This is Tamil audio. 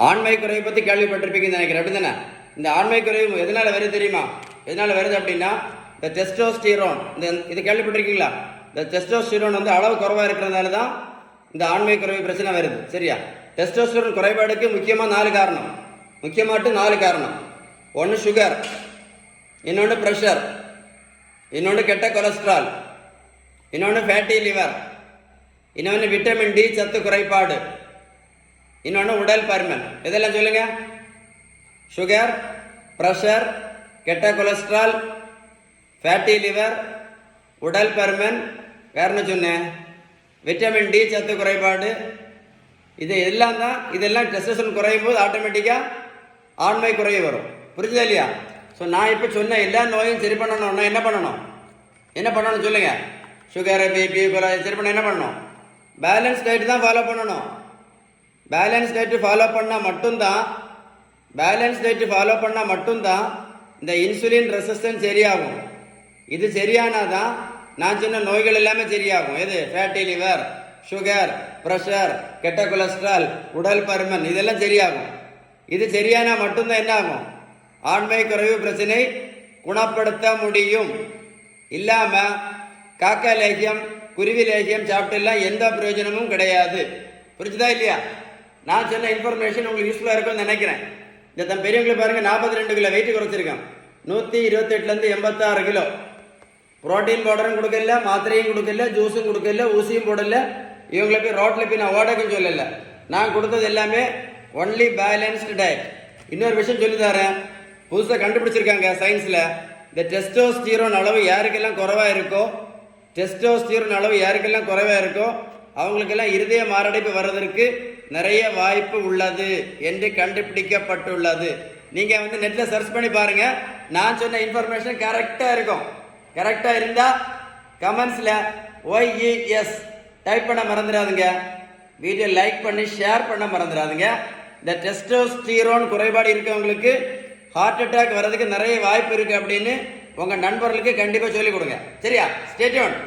ஆண்மை குறைவை பற்றி கேள்விப்பட்டிருப்பீங்கன்னு நினைக்கிறேன், அப்படி தானே? இந்த ஆண்மை குறைவு எதனால் வருது தெரியுமா? எதனால் வருது அப்படின்னா, இந்த டெஸ்டோஸ்டிரோன், இது கேள்விப்பட்டிருக்கீங்களா? இந்த டெஸ்டோஸ்டிரோன் அளவு குறைவாக இருக்கிறதுனால தான் இந்த ஆண்மை குறைவு பிரச்சனை வருது. சரியா? டெஸ்டோஸ்டிரோன் குறைபாடுக்கு முக்கியமாக 4 காரணம். முக்கியமாட்டு 4 காரணம். ஒன்று சுகர், இன்னொன்று ப்ரெஷர், இன்னொன்று கெட்ட கொலஸ்ட்ரால், இன்னொன்று ஃபேட்டி லிவர், இன்னொன்று விட்டமின் டி சத்து குறைபாடு, இன்னொன்று உடல் பருமன். இதெல்லாம் சொல்லுங்க. சுகர், ப்ரெஷர், கெட்ட கொலஸ்ட்ரால், ஃபேட்டி லிவர், உடல் பருமன், வேற என்ன சொன்னேன்? விட்டமின் டி சத்து குறைபாடு. இது எல்லாம் தான். இதெல்லாம் டெஸ்டோஸ்டெரான் குறையும் போது ஆட்டோமேட்டிக்காக ஆண்மை குறைவு வரும். புரிஞ்சுதா இல்லையா? ஸோ நான் இப்போ சொன்ன எல்லா நோயும் சரி பண்ணணும்னா என்ன பண்ணணும்? என்ன பண்ணணும் சொல்லுங்க. சுகர், பிபி சரி பண்ண என்ன பண்ணணும்? பேலன்ஸ் டயட் தான் ஃபாலோ பண்ணணும். பேலன்ஸ் டயட் ஃபாலோ பண்ணால் மட்டும்தான் இந்த இன்சுலின் ரெசிஸ்டன்ஸ் சரியாகும். இது சரியானாதான் நான் சொன்ன நோய்கள் எல்லாமே சரியாகும். எது? ஃபேட்டி லிவர், சுகர், ப்ரெஷர், கெட்ட கொலஸ்ட்ரால், உடல் பருமன், இதெல்லாம் சரியாகும். இது சரியானா மட்டும்தான் என்ன ஆகும்? ஆண்மை குறைவு பிரச்சனை குணப்படுத்த முடியும். இல்லாம காக்கா லேகியம், குருவி லேகியம் சாப்பிட்டுலாம் எந்த பிரயோஜனமும் கிடையாது. புரிஞ்சுதா இல்லையா? நான் சொன்ன இன்ஃபர்மேஷன் உங்களுக்கு யூஸ்ஃபுல்லாக இருக்கும்னு நினைக்கிறேன். இந்த பெரியவங்களுக்கு பாருங்க, 42 கிலோ வெயிட் குறைச்சிருக்கேன். 128லேருந்து 86 கிலோ. புரோட்டீன் பவுடரும் கொடுக்கல, மாத்திரையும் கொடுக்கல, ஜூஸும் கொடுக்கல, ஊசியும் போடல. இவங்களை போய் ரோட்டில் போய் நான் ஓடக்குன்னு சொல்லலை. நான் கொடுத்தது எல்லாமே ஒன்லி பேலன்ஸ்டு டயட். இன்னொரு விஷயம் சொல்லி தரேன். புதுசாக கண்டுபிடிச்சிருக்காங்க சயின்ஸில். இந்த டெஸ்டோஸ்டிரோன் அளவு யாருக்கெல்லாம் குறைவாக இருக்கோ அவங்களுக்கெல்லாம் இருதய மாரடைப்பு வர்றதற்கு நிறைய வாய்ப்பு உள்ளது என்று கண்டுபிடிக்கப்பட்டுள்ளது. நீங்கள் நெட்டில் சர்ச் பண்ணி பாருங்க. நான் சொன்ன இன்ஃபர்மேஷன் கரெக்டாக இருக்கும். கரெக்டாக இருந்தால் கமெண்ட்ஸில் OES டைப் பண்ண மறந்துடாதுங்க. வீடியோ லைக் பண்ணி ஷேர் பண்ண மறந்துடாதுங்க. இந்த டெஸ்டோஸ்டிரோன் குறைபாடு இருக்கவங்களுக்கு ஹார்ட் அட்டாக் வர்றதுக்கு நிறைய வாய்ப்பு இருக்குது அப்படின்னு உங்கள் நண்பர்களுக்கு கண்டிப்பாக சொல்லிக் கொடுங்க. சரியா? Stay tuned.